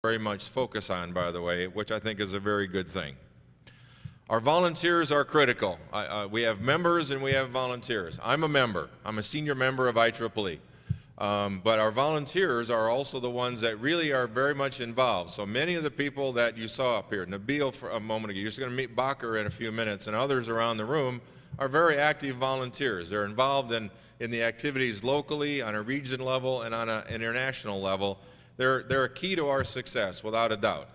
very much focus on, by the way, which I think is a very good thing. Our volunteers are critical. We have members and we have volunteers. I'm a member. I'm a senior member of IEEE. But our volunteers are also the ones that really are very much involved. So many of the people that you saw up here, Nabil for a moment ago, you're just going to meet Bakker in a few minutes, and others around the room are very active volunteers. They're involved in the activities locally, on a region level, and on an international level. They're a key to our success, without a doubt.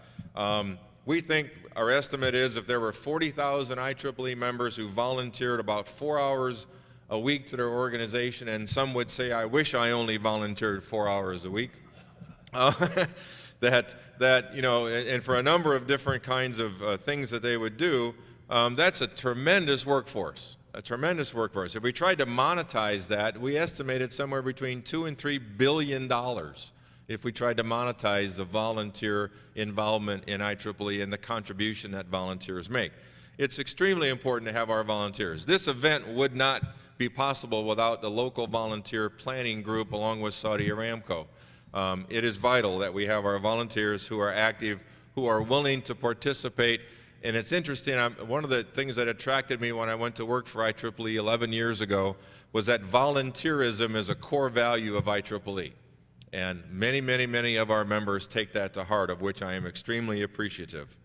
We think our estimate is if there were 40,000 IEEE members who volunteered about 4 hours a week to their organization, and some would say, I wish I only volunteered 4 hours a week, that you know, and for a number of different kinds of things that they would do, that's a tremendous workforce. A tremendous workforce. If we tried to monetize that, we estimated somewhere between $2 and $3 billion if we tried to monetize the volunteer involvement in IEEE and the contribution that volunteers make. It's extremely important to have our volunteers. This event would not be possible without the local volunteer planning group along with Saudi Aramco. It is vital that we have our volunteers who are active, who are willing to participate. And it's interesting, one of the things that attracted me when I went to work for IEEE 11 years ago was that volunteerism is a core value of IEEE. And many of our members take that to heart, of which I am extremely appreciative.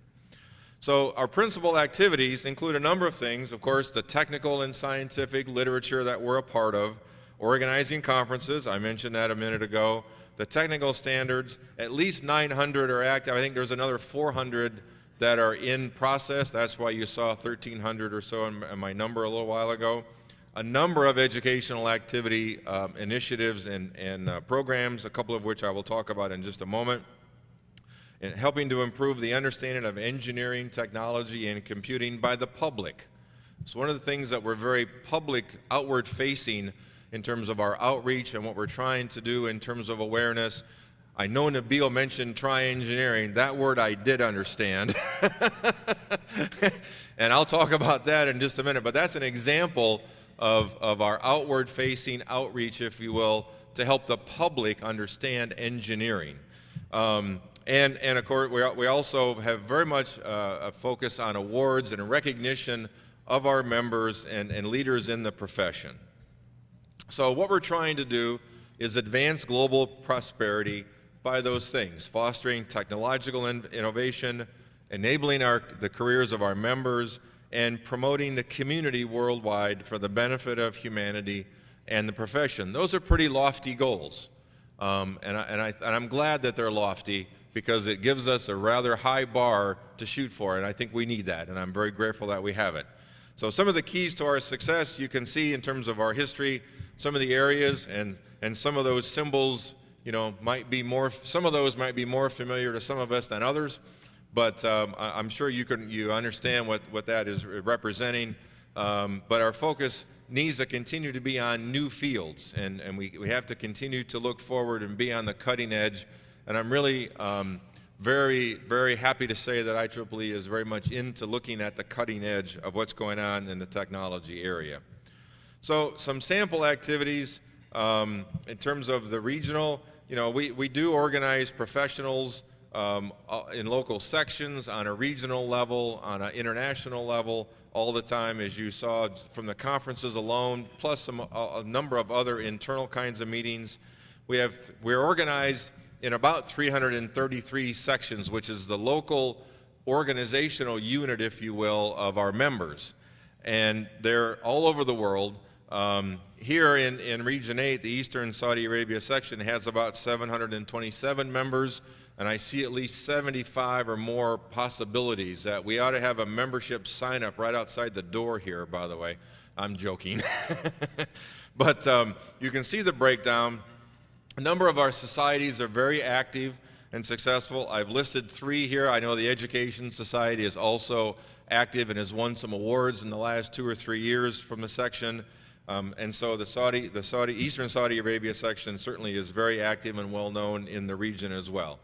So our principal activities include a number of things. Of course, the technical and scientific literature that we're a part of, organizing conferences, I mentioned that a minute ago, the technical standards, at least 900 are active. I think there's another 400 that are in process. That's why you saw 1,300 or so in my number a little while ago. A number of educational activity initiatives and programs, a couple of which I will talk about in just a moment, and helping to improve the understanding of engineering, technology, and computing by the public. It's one of the things that we're very public, outward-facing in terms of our outreach and what we're trying to do in terms of awareness. I know Nabil mentioned try engineering. That word I did understand. And I'll talk about that in just a minute, but that's an example of our outward-facing outreach, if you will, to help the public understand engineering. And of course, we also have very much a focus on awards and recognition of our members and leaders in the profession. So what we're trying to do is advance global prosperity by those things, fostering technological innovation, enabling the careers of our members, and promoting the community worldwide for the benefit of humanity and the profession. Those are pretty lofty goals, and I'm glad that they're lofty because it gives us a rather high bar to shoot for, and I think we need that, and I'm very grateful that we have it. So some of the keys to our success you can see in terms of our history, some of the areas, and some of those symbols, you know, some of those might be more familiar to some of us than others. But I'm sure you understand what that is representing. But our focus needs to continue to be on new fields, and we have to continue to look forward and be on the cutting edge. And I'm really very happy to say that IEEE is very much into looking at the cutting edge of what's going on in the technology area. So some sample activities in terms of the regional, you know, we do organize professionals in local sections, on a regional level, on an international level, all the time, as you saw from the conferences alone, plus a number of other internal kinds of meetings. We're organized in about 333 sections, which is the local organizational unit, if you will, of our members. And they're all over the world. Here in Region 8, the Eastern Saudi Arabia section has about 727 members, and I see at least 75 or more possibilities that we ought to have a membership sign up right outside the door here, by the way. I'm joking. But you can see the breakdown. A number of our societies are very active and successful. I've listed 3 here. I know the Education Society is also active and has won some awards in the last 2 or 3 years from the section. And so the Eastern Saudi Arabia section certainly is very active and well known in the region as well.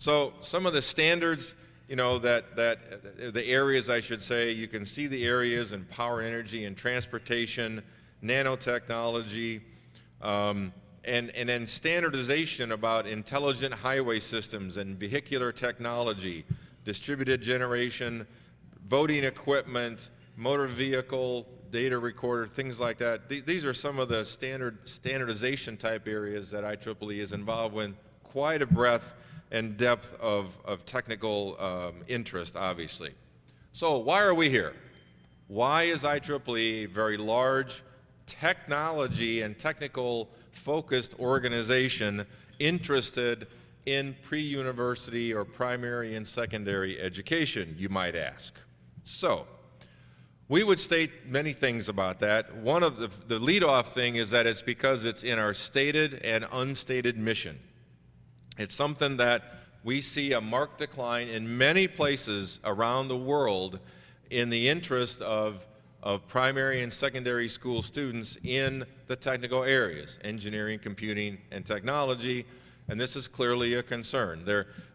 So some of the standards, you know, the areas, I should say, you can see the areas in power, energy, and transportation, nanotechnology, and then standardization about intelligent highway systems and vehicular technology, distributed generation, voting equipment, motor vehicle, data recorder, things like that. These are some of the standardization type areas that IEEE is involved with, quite a breadth and depth of technical interest, obviously. So why are we here? Why is IEEE a very large technology and technical focused organization interested in pre-university or primary and secondary education, you might ask? So, we would state many things about that. One of the lead-off thing is that it's because it's in our stated and unstated mission. It's something that we see a marked decline in many places around the world in the interest of primary and secondary school students in the technical areas, engineering, computing, and technology, and this is clearly a concern.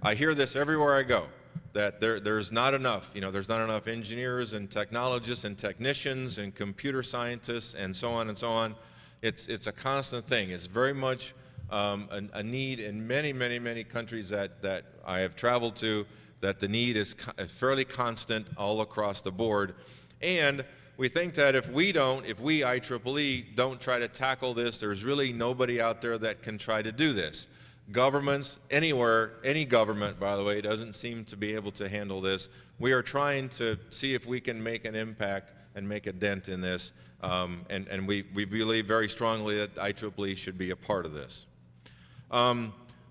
I hear this everywhere I go, that there's not enough, there's not enough engineers and technologists and technicians and computer scientists and so on and so on. It's a constant thing. It's very much a need in many, many, many countries that I have traveled to, that the need is fairly constant all across the board. And we think that if we, IEEE, don't try to tackle this, there's really nobody out there that can try to do this. Governments, anywhere, any government, by the way, doesn't seem to be able to handle this. We are trying to see if we can make an impact and make a dent in this, and we believe very strongly that IEEE should be a part of this.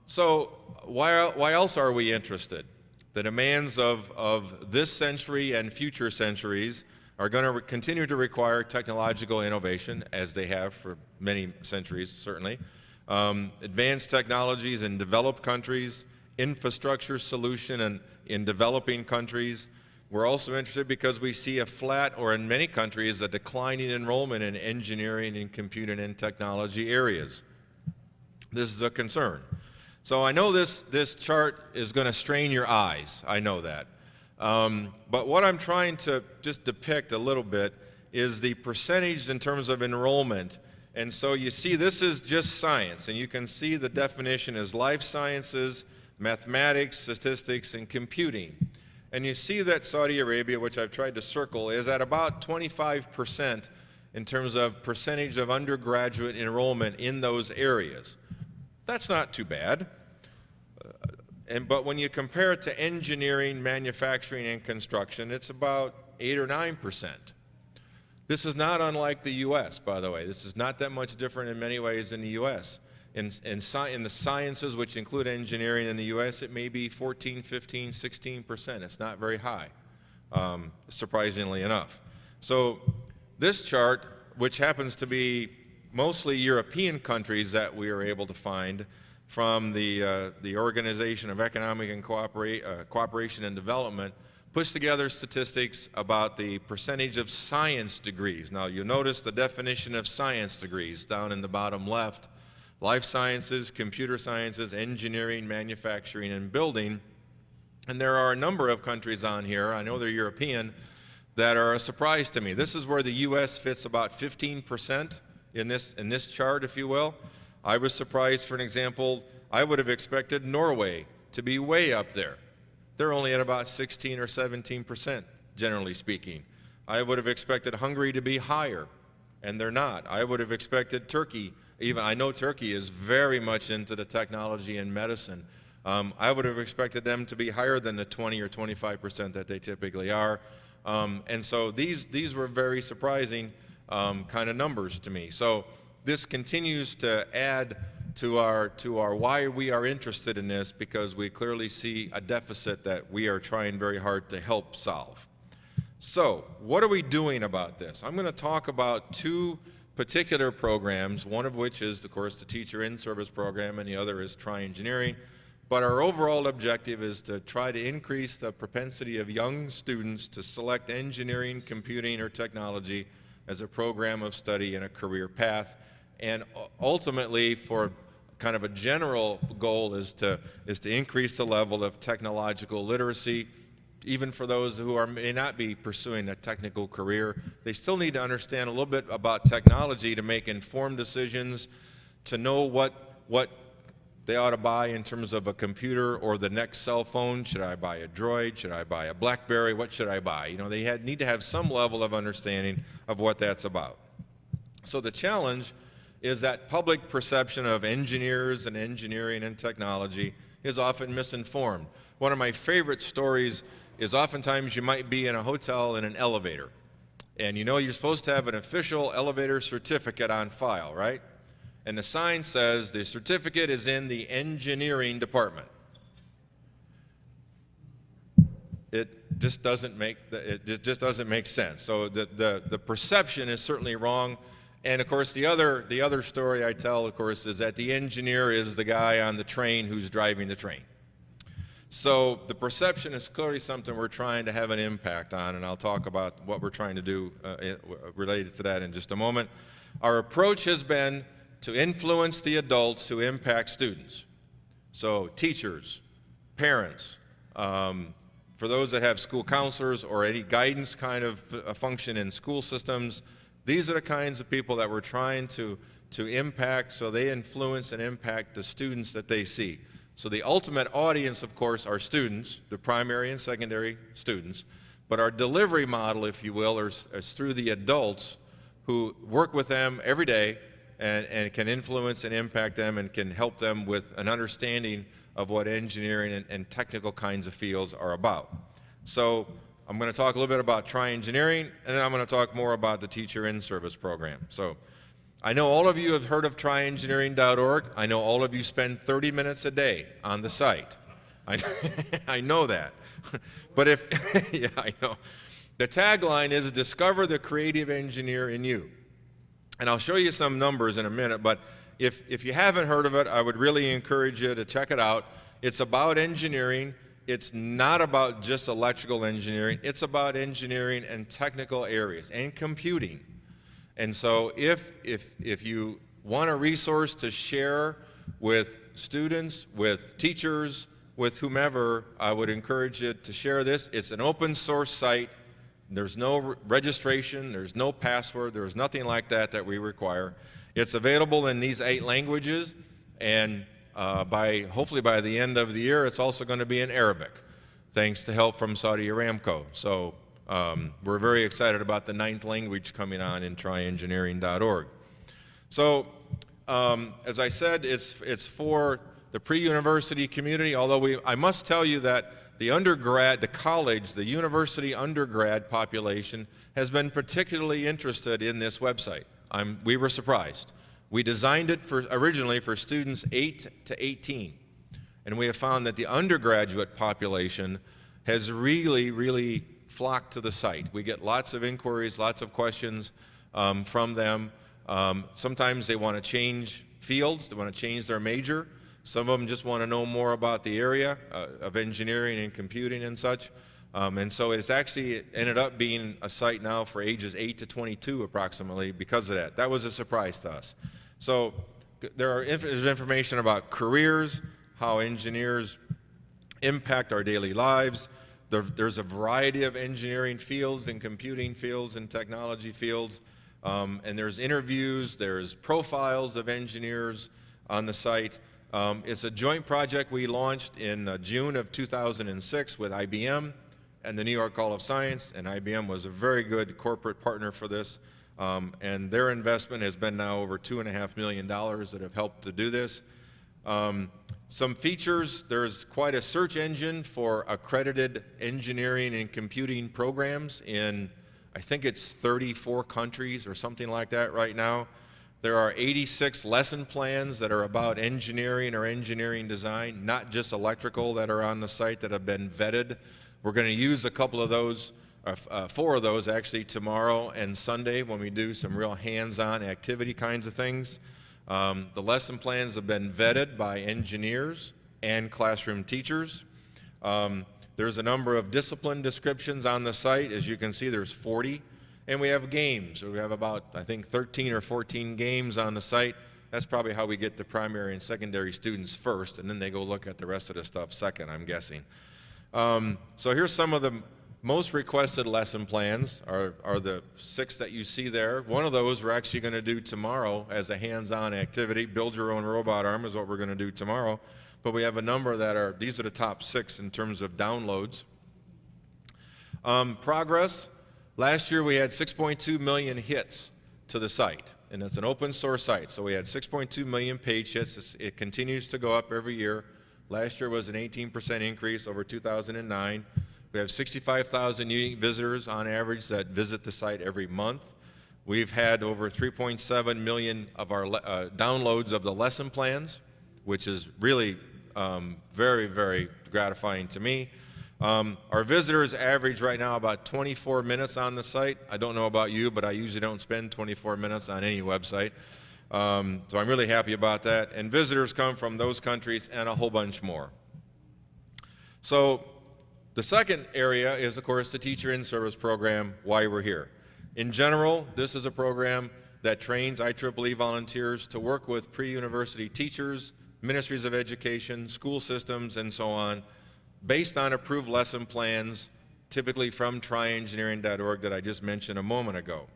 So why else are we interested? The demands of this century and future centuries are going to continue to require technological innovation, as they have for many centuries, certainly. Advanced technologies in developed countries, infrastructure solution in developing countries. We're also interested because we see a flat, or in many countries, a declining enrollment in engineering and computing and technology areas. This is a concern. So I know this chart is going to strain your eyes. I know that. But what I'm trying to just depict a little bit is the percentage in terms of enrollment. And so you see this is just science, and you can see the definition is life sciences, mathematics, statistics, and computing. And you see that Saudi Arabia, which I've tried to circle, is at about 25% in terms of percentage of undergraduate enrollment in those areas. That's not too bad. But when you compare it to engineering, manufacturing, and construction, it's about 8 or 9%. This is not unlike the U.S., by the way. This is not that much different in many ways than the U.S. In the sciences, which include engineering in the U.S., it may be 14, 15, 16%. It's not very high, surprisingly enough. So this chart, which happens to be mostly European countries that we are able to find from the Organization of Economic and Cooperation and Development, puts together statistics about the percentage of science degrees. Now, you'll notice the definition of science degrees down in the bottom left: life sciences, computer sciences, engineering, manufacturing, and building. And there are a number of countries on here, I know they're European, that are a surprise to me. This is where the U.S. fits about 15% in this chart, if you will. I was surprised, for an example, I would have expected Norway to be way up there. They're only at about 16 or 17%, generally speaking. I would have expected Hungary to be higher, and they're not. I would have expected Turkey, I know Turkey is very much into the technology and medicine. I would have expected them to be higher than the 20 or 25% that they typically are. And so these were very surprising kind of numbers to me. So this continues to add to our why we are interested in this, because we clearly see a deficit that we are trying very hard to help solve. So what are we doing about this? I'm going to talk about two particular programs, one of which is, of course, the Teacher in Service program, and the other is Tri-Engineering. But our overall objective is to try to increase the propensity of young students to select engineering, computing, or technology as a program of study and a career path. And ultimately, for kind of a general goal, is to increase the level of technological literacy. Even for those who may not be pursuing a technical career, they still need to understand a little bit about technology to make informed decisions, to know what they ought to buy in terms of a computer or the next cell phone. Should I buy a Droid? Should I buy a BlackBerry? What should I buy? You know, they need to have some level of understanding of what that's about. So the challenge is that public perception of engineers and engineering and technology is often misinformed. One of my favorite stories is oftentimes you might be in a hotel in an elevator, and you know you're supposed to have an official elevator certificate on file, right? And the sign says the certificate is in the engineering department. It just doesn't make sense. So the perception is certainly wrong. And of course, the other story I tell, of course, is that the engineer is the guy on the train who's driving the train. So the perception is clearly something we're trying to have an impact on, and I'll talk about what we're trying to do related to that in just a moment. Our approach has been to influence the adults who impact students. So teachers, parents, for those that have school counselors or any guidance kind of function in school systems, these are the kinds of people that we're trying to impact, so they influence and impact the students that they see. So the ultimate audience, of course, are students, the primary and secondary students, but our delivery model, if you will, is through the adults who work with them every day and can influence and impact them and can help them with an understanding of what engineering and technical kinds of fields are about. So I'm going to talk a little bit about Tri-Engineering, and then I'm going to talk more about the Teacher In-Service program. So I know all of you have heard of triengineering.org. I know all of you spend 30 minutes a day on the site. I know that. But yeah, I know. The tagline is discover the creative engineer in you. And I'll show you some numbers in a minute, but if you haven't heard of it, I would really encourage you to check it out. It's about engineering. It's not about just electrical engineering. It's about engineering and technical areas and computing. And so if you want a resource to share with students, with teachers, with whomever, I would encourage you to share this. It's an open source site. There's no registration, there's no password, there's nothing like that we require. It's available in these 8 languages, and hopefully by the end of the year, it's also going to be in Arabic, thanks to help from Saudi Aramco. So we're very excited about the 9th language coming on in triengineering.org. So as I said, it's for the pre-university community, although I must tell you that the undergrad, the college, the university undergrad population has been particularly interested in this website. We were surprised. We designed it originally for students 8 to 18, and we have found that the undergraduate population has really flocked to the site. We get lots of inquiries, lots of questions from them. Sometimes they want to change fields, they want to change their major. Some of them just want to know more about the area of engineering and computing and such. And so it's actually ended up being a site now for ages 8 to 22 approximately because of that. That was a surprise to us. So there's information about careers, how engineers impact our daily lives. There's a variety of engineering fields and computing fields and technology fields. And there's interviews, there's profiles of engineers on the site. It's a joint project we launched in June of 2006 with IBM and the New York Hall of Science, and IBM was a very good corporate partner for this, and their investment has been now over $2.5 million that have helped to do this. Some features, there's quite a search engine for accredited engineering and computing programs in, I think it's 34 countries or something like that right now. There are 86 lesson plans that are about engineering or engineering design, not just electrical, that are on the site that have been vetted. We're going to use a couple of those, 4 of those actually, tomorrow and Sunday when we do some real hands-on activity kinds of things. The lesson plans have been vetted by engineers and classroom teachers. There's a number of discipline descriptions on the site. As you can see, there's 40. And we have games. We have about, I think, 13 or 14 games on the site. That's probably how we get the primary and secondary students first, and then they go look at the rest of the stuff second, I'm guessing. So here's some of most requested lesson plans are the 6 that you see there. One of those we're actually going to do tomorrow as a hands-on activity. Build your own robot arm is what we're going to do tomorrow. But we have a number that these are the top 6 in terms of downloads. Progress, last year we had 6.2 million hits to the site, and it's an open source site. So we had 6.2 million page hits. It continues to go up every year. Last year was an 18% increase over 2009. We have 65,000 unique visitors on average that visit the site every month. We've had over 3.7 million of our downloads of the lesson plans, which is really very, very gratifying to me. Our visitors average right now about 24 minutes on the site. I don't know about you, but I usually don't spend 24 minutes on any website. So I'm really happy about that. And visitors come from those countries and a whole bunch more. So the second area is, of course, the Teacher in Service program, why we're here. In general, this is a program that trains IEEE volunteers to work with pre-university teachers, ministries of education, school systems, and so on, based on approved lesson plans, typically from tryengineering.org that I just mentioned a moment ago.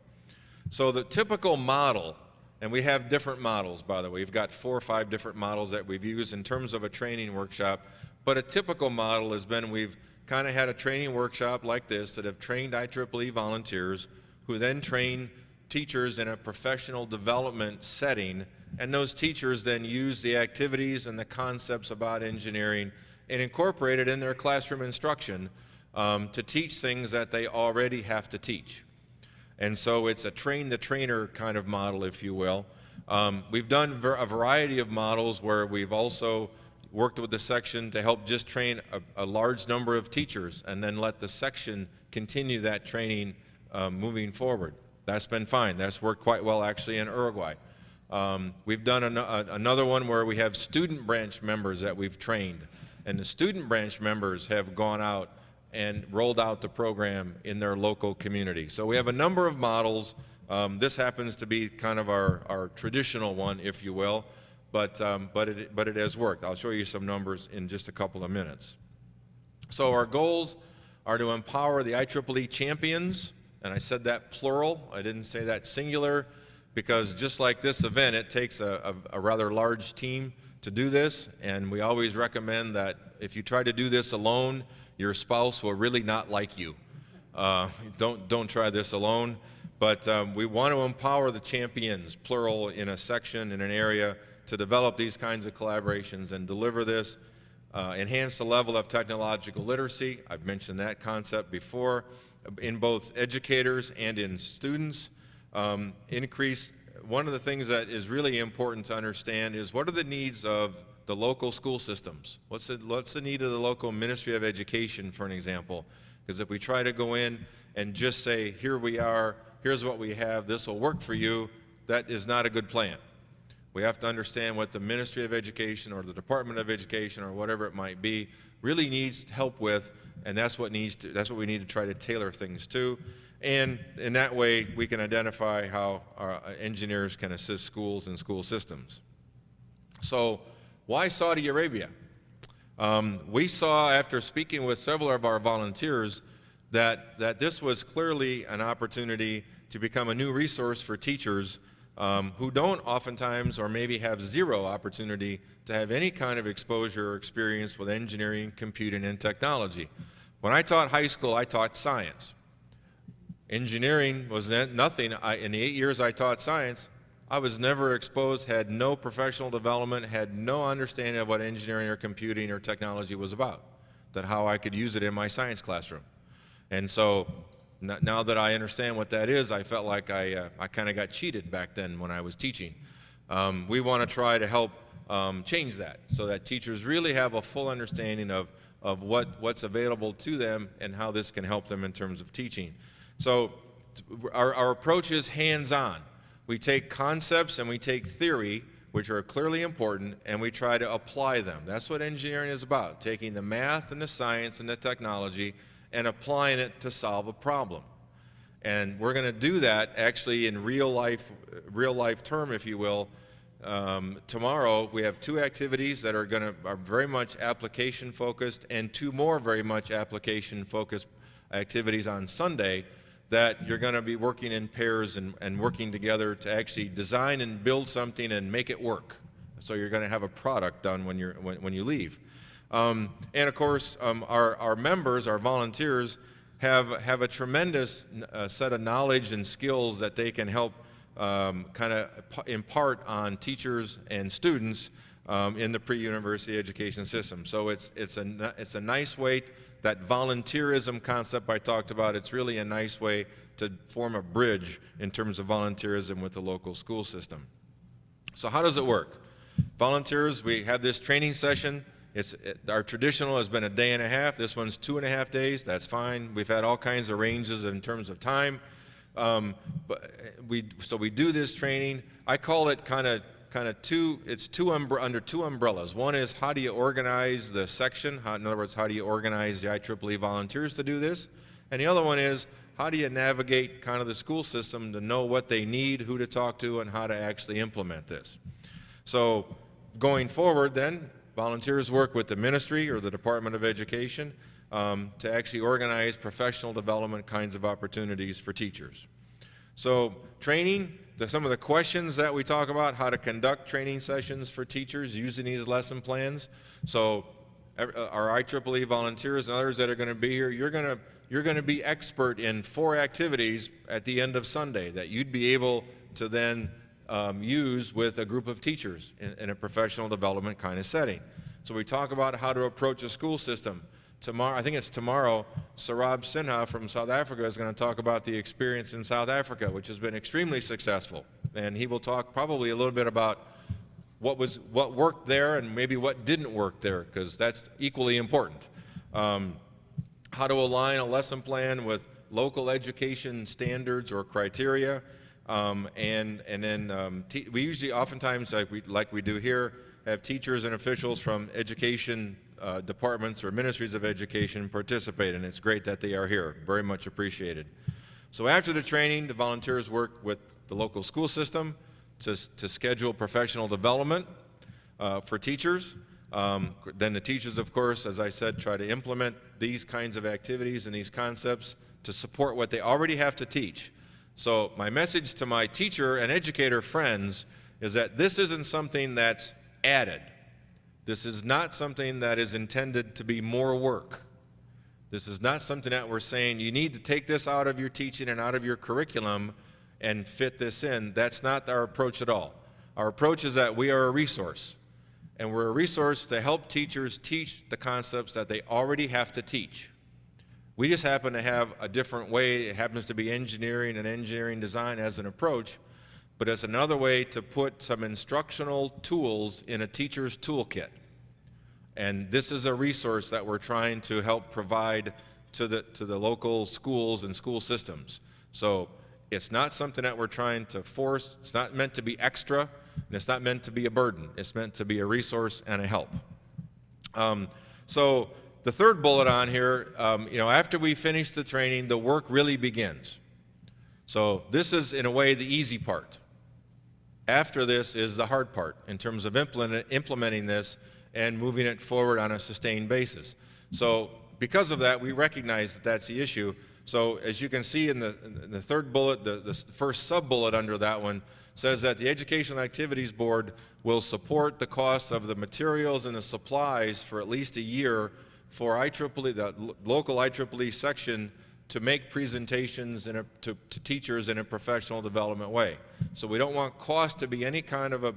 So the typical model, and we have different models, by the way. We've got 4 or 5 different models that we've used in terms of a training workshop, but a typical model has been we've kind of had a training workshop like this that have trained IEEE volunteers who then train teachers in a professional development setting, and those teachers then use the activities and the concepts about engineering and incorporate it in their classroom instruction to teach things that they already have to teach. And so it's a train-the-trainer kind of model, if you will. We've done a variety of models where we've also worked with the section to help just train a large number of teachers and then let the section continue that training moving forward. That's been fine. That's worked quite well actually in Uruguay. We've done another one where we have student branch members that we've trained, and the student branch members have gone out and rolled out the program in their local community. So we have a number of models. This happens to be kind of our traditional one, if you will. But it has worked. I'll show you some numbers in just a couple of minutes. So our goals are to empower the IEEE champions, and I said that plural. I didn't say that singular, because just like this event, it takes a rather large team to do this, and we always recommend that if you try to do this alone, your spouse will really not like you. Don't try this alone. But we want to empower the champions, plural, in a section, in an area, to develop these kinds of collaborations and deliver this, enhance the level of technological literacy. I've mentioned that concept before, in both educators and in students. Increase, one of the things that is really important to understand is what are the needs of the local school systems? What's the need of the local Ministry of Education, for an example? Because if we try to go in and just say, here we are, here's what we have, this will work for you, that is not a good plan. We have to understand what the Ministry of Education or the Department of Education or whatever it might be really needs help with, and that's what we need to try to tailor things to. And in that way, we can identify how our engineers can assist schools and school systems. So why Saudi Arabia? We saw, after speaking with several of our volunteers, that this was clearly an opportunity to become a new resource for teachers who don't oftentimes, or maybe have zero opportunity to have any kind of exposure or experience with engineering, computing, and technology. When I taught high school, I taught science. Engineering was nothing. In the 8 years I taught science, I was never exposed, had no professional development, had no understanding of what engineering or computing or technology was about, that how I could use it in my science classroom. And so now that I understand what that is, I felt like I kind of got cheated back then when I was teaching. We want to try to help change that so that teachers really have a full understanding of what's available to them and how this can help them in terms of teaching. So our approach is hands-on. We take concepts and we take theory, which are clearly important, and we try to apply them. That's what engineering is about, taking the math and the science and the technology and applying it to solve a problem. And we're going to do that actually in real life term, if you will. Tomorrow we have 2 activities that are very much application focused, and 2 more very much application focused activities on Sunday, that you're going to be working in pairs and working together to actually design and build something and make it work. So you're going to have a product done when you leave. And of course, our members, our volunteers, have a tremendous set of knowledge and skills that they can help kind of impart on teachers and students in the pre-university education system. So it's a nice way. That volunteerism concept I talked about, it's really a nice way to form a bridge in terms of volunteerism with the local school system. So how does it work? Volunteers, we have this training session. Our traditional has been a day and a half. This one's 2.5 days. That's fine. We've had all kinds of ranges in terms of time. So we do this training. I call it under two umbrellas. One is, how do you organize the section? In other words, how do you organize the IEEE volunteers to do this? And the other one is, how do you navigate kind of the school system to know what they need, who to talk to, and how to actually implement this? So going forward then, volunteers work with the ministry or the Department of Education to actually organize professional development kinds of opportunities for teachers. So training, some of the questions that we talk about, how to conduct training sessions for teachers using these lesson plans. So our IEEE volunteers and others that are going to be here, you're going to be expert in 4 activities at the end of Sunday that you'd be able to then use with a group of teachers in a professional development kind of setting. So we talk about how to approach a school system. Tomorrow, I think it's tomorrow, Sarab Sinha from South Africa is going to talk about the experience in South Africa, which has been extremely successful. And he will talk probably a little bit about what worked there and maybe what didn't work there, because that's equally important. How to align a lesson plan with local education standards or criteria. And then we usually, oftentimes, like we do here, have teachers and officials from education departments or ministries of education participate, and it's great that they are here. Very much appreciated. So after the training, the volunteers work with the local school system to schedule professional development for teachers. Then the teachers, of course, as I said, try to implement these kinds of activities and these concepts to support what they already have to teach. So my message to my teacher and educator friends is that this isn't something that's added. This is not something that is intended to be more work. This is not something that we're saying you need to take this out of your teaching and out of your curriculum and fit this in. That's not our approach at all. Our approach is that we are a resource, and we're a resource to help teachers teach the concepts that they already have to teach. We just happen to have a different way. It happens to be engineering and engineering design as an approach, but it's another way to put some instructional tools in a teacher's toolkit. And this is a resource that we're trying to help provide to the local schools and school systems. So it's not something that we're trying to force. It's not meant to be extra, and it's not meant to be a burden. It's meant to be a resource and a help. So the third bullet on here, after we finish the training, the work really begins. So this is, in a way, the easy part. After this is the hard part in terms of implementing this and moving it forward on a sustained basis. So because of that, we recognize that that's the issue. So as you can see in the third bullet, the first sub-bullet under that one says that the Educational Activities Board will support the cost of the materials and the supplies for at least a year for IEEE, the local IEEE section, to make presentations to teachers in a professional development way. So we don't want cost to be any kind of a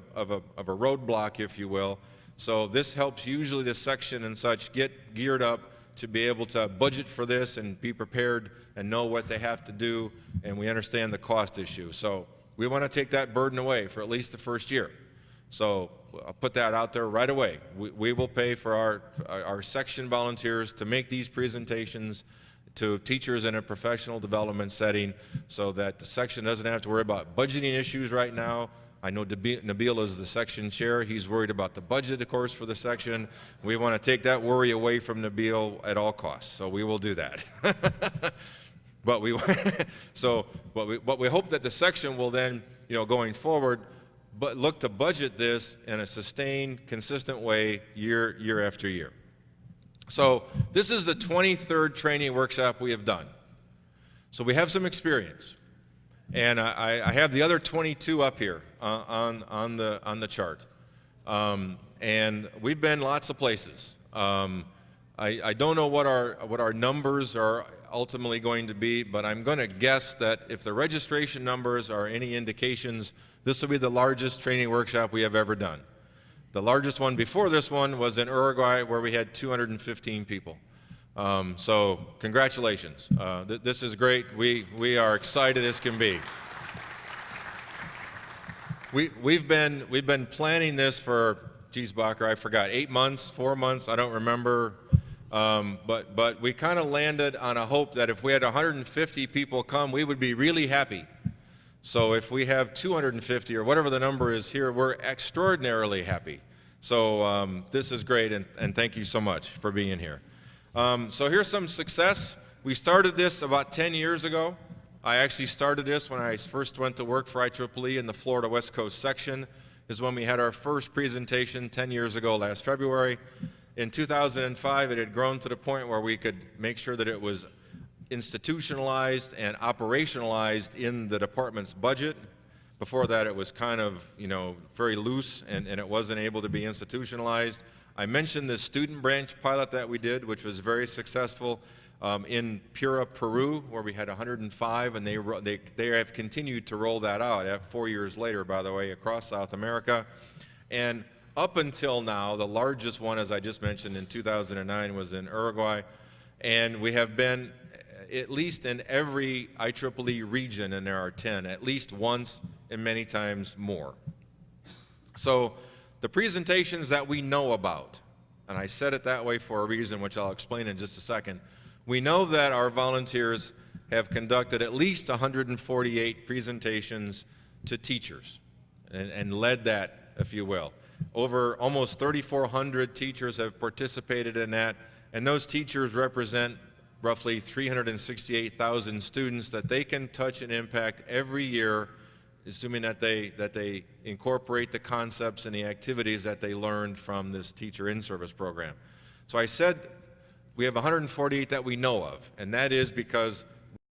roadblock, if you will. So this helps usually the section and such get geared up to be able to budget for this and be prepared and know what they have to do, and we understand the cost issue. So we want to take that burden away for at least the first year. So I'll put that out there right away. We will pay for our section volunteers to make these presentations to teachers in a professional development setting so that the section doesn't have to worry about budgeting issues right now. I know Nabil is the section chair. He's worried about the budget, of course, for the section. We want to take that worry away from Nabil at all costs, so we will do that. But we hope that the section will then, going forward, but look to budget this in a sustained, consistent way year after year. So this is the 23rd training workshop we have done. So we have some experience. And I have the other 22 up here on the chart. And we've been lots of places. I don't know what our numbers are ultimately going to be, but I'm going to guess that if the registration numbers are any indications, this will be the largest training workshop we have ever done. The largest one before this one was in Uruguay, where we had 215 people. So congratulations. This is great. We are excited as can be. We've been planning this for, geez, Bacher, I forgot, 8 months, 4 months, I don't remember. But we kind of landed on a hope that if we had 150 people come, we would be really happy. So if we have 250 or whatever the number is here, we're extraordinarily happy. So this is great, and thank you so much for being here. So here's some success. We started this about 10 years ago. I actually started this when I first went to work for IEEE in the Florida West Coast section, is when we had our first presentation 10 years ago last February. In 2005, it had grown to the point where we could make sure that it was institutionalized and operationalized in the department's budget. Before that, it was kind of, very loose, and it wasn't able to be institutionalized. I mentioned the student branch pilot that we did, which was very successful in Piura, Peru, where we had 105, and they have continued to roll that out 4 years later, by the way, across South America. And up until now, the largest one, as I just mentioned, in 2009 was in Uruguay, and we have been at least in every IEEE region, and there are 10, at least once and many times more. So the presentations that we know about, and I said it that way for a reason, which I'll explain in just a second, we know that our volunteers have conducted at least 148 presentations to teachers and led that, if you will. Over almost 3,400 teachers have participated in that, and those teachers represent roughly 368,000 students that they can touch and impact every year, assuming that they incorporate the concepts and the activities that they learned from this teacher in-service program. So I said we have 148 that we know of, and that is because